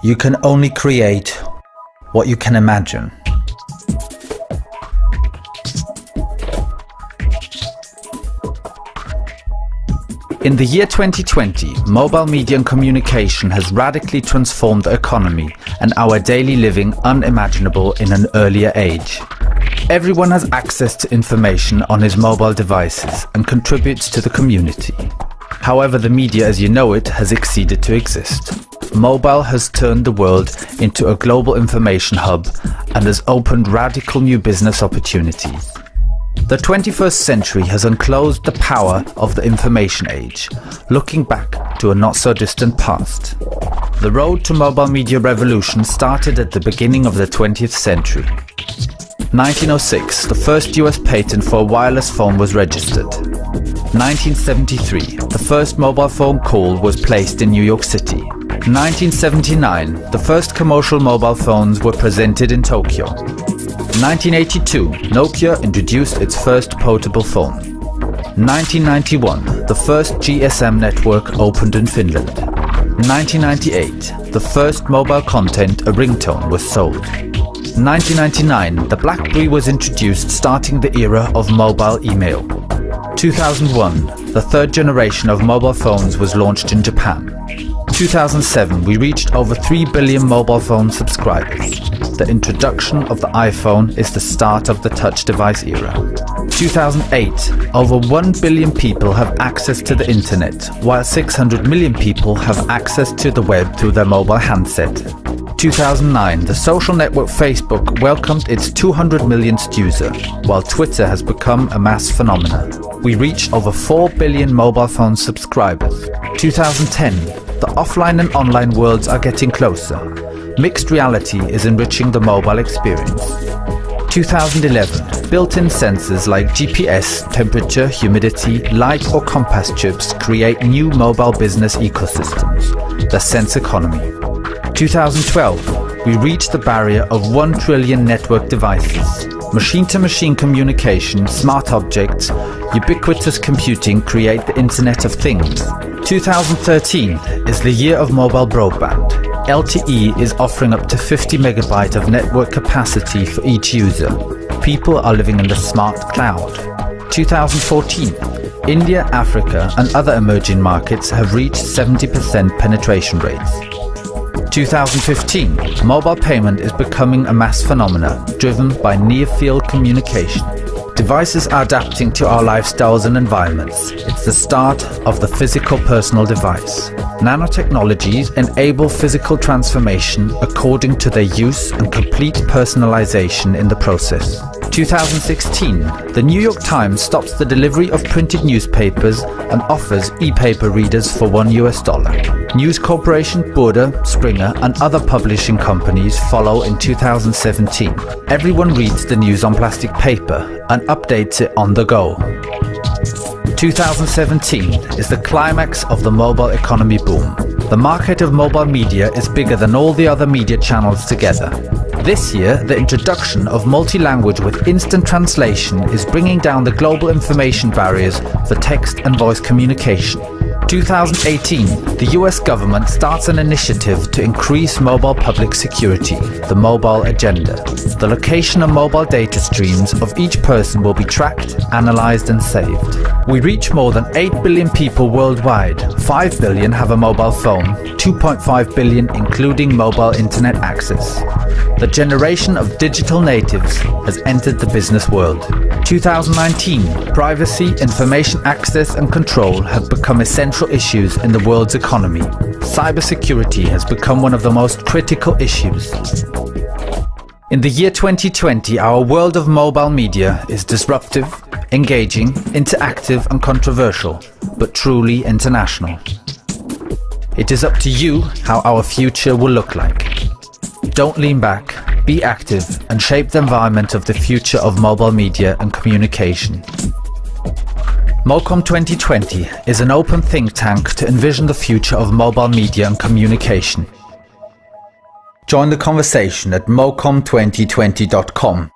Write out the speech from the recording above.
You can only create what you can imagine. In the year 2020, mobile media and communication has radically transformed the economy and our daily living unimaginable in an earlier age. Everyone has access to information on his mobile devices and contributes to the community. However, the media as you know it has exceeded to exist. Mobile has turned the world into a global information hub and has opened radical new business opportunities. The 21st century has unclosed the power of the information age, looking back to a not-so-distant past. The road to mobile media revolution started at the beginning of the 20th century. 1906, the first US patent for a wireless phone was registered. 1973, the first mobile phone call was placed in New York City. 1979, the first commercial mobile phones were presented in Tokyo. 1982, Nokia introduced its first portable phone. 1991, the first GSM network opened in Finland. 1998, the first mobile content, a ringtone, was sold. 1999, the BlackBerry was introduced, starting the era of mobile email. 2001, the third generation of mobile phones was launched in Japan. 2007, we reached over 3 billion mobile phone subscribers. The introduction of the iPhone is the start of the touch device era. 2008, over 1 billion people have access to the internet, while 600 million people have access to the web through their mobile handset. 2009, the social network Facebook welcomed its 200 millionth user, while Twitter has become a mass phenomenon. We reached over 4 billion mobile phone subscribers. 2010, the offline and online worlds are getting closer. Mixed reality is enriching the mobile experience. 2011, built-in sensors like GPS, temperature, humidity, light or compass chips create new mobile business ecosystems, the sense economy. 2012, we reached the barrier of 1 trillion network devices. Machine-to-machine communication, smart objects, ubiquitous computing create the Internet of Things. 2013 is the year of mobile broadband. LTE is offering up to 50 megabytes of network capacity for each user. People are living in the smart cloud. 2014, India, Africa and other emerging markets have reached 70% penetration rates. 2015, mobile payment is becoming a mass phenomenon, driven by near-field communication. Devices are adapting to our lifestyles and environments. It's the start of the physical personal device. Nanotechnologies enable physical transformation according to their use and complete personalization in the process. 2016, the New York Times stops the delivery of printed newspapers and offers e-paper readers for $1. News Corporation, Burda, Springer and other publishing companies follow in 2017. Everyone reads the news on plastic paper and updates it on the go. 2017 is the climax of the mobile economy boom. The market of mobile media is bigger than all the other media channels together. This year, the introduction of multi-language with instant translation is bringing down the global information barriers for text and voice communication. 2018, the US government starts an initiative to increase mobile public security, the Mobile Agenda. The location and mobile data streams of each person will be tracked, analyzed and saved. We reach more than 8 billion people worldwide. 5 billion have a mobile phone, 2.5 billion including mobile internet access. The generation of digital natives has entered the business world. 2019, privacy, information access and control have become essential issues in the world's economy. Cybersecurity has become one of the most critical issues. In the year 2020, our world of mobile media is disruptive, engaging, interactive and controversial, but truly international. It is up to you how our future will look like. Don't lean back, be active and shape the environment of the future of mobile media and communication. MoCom 2020 is an open think tank to envision the future of mobile media and communication. Join the conversation at mocom2020.com.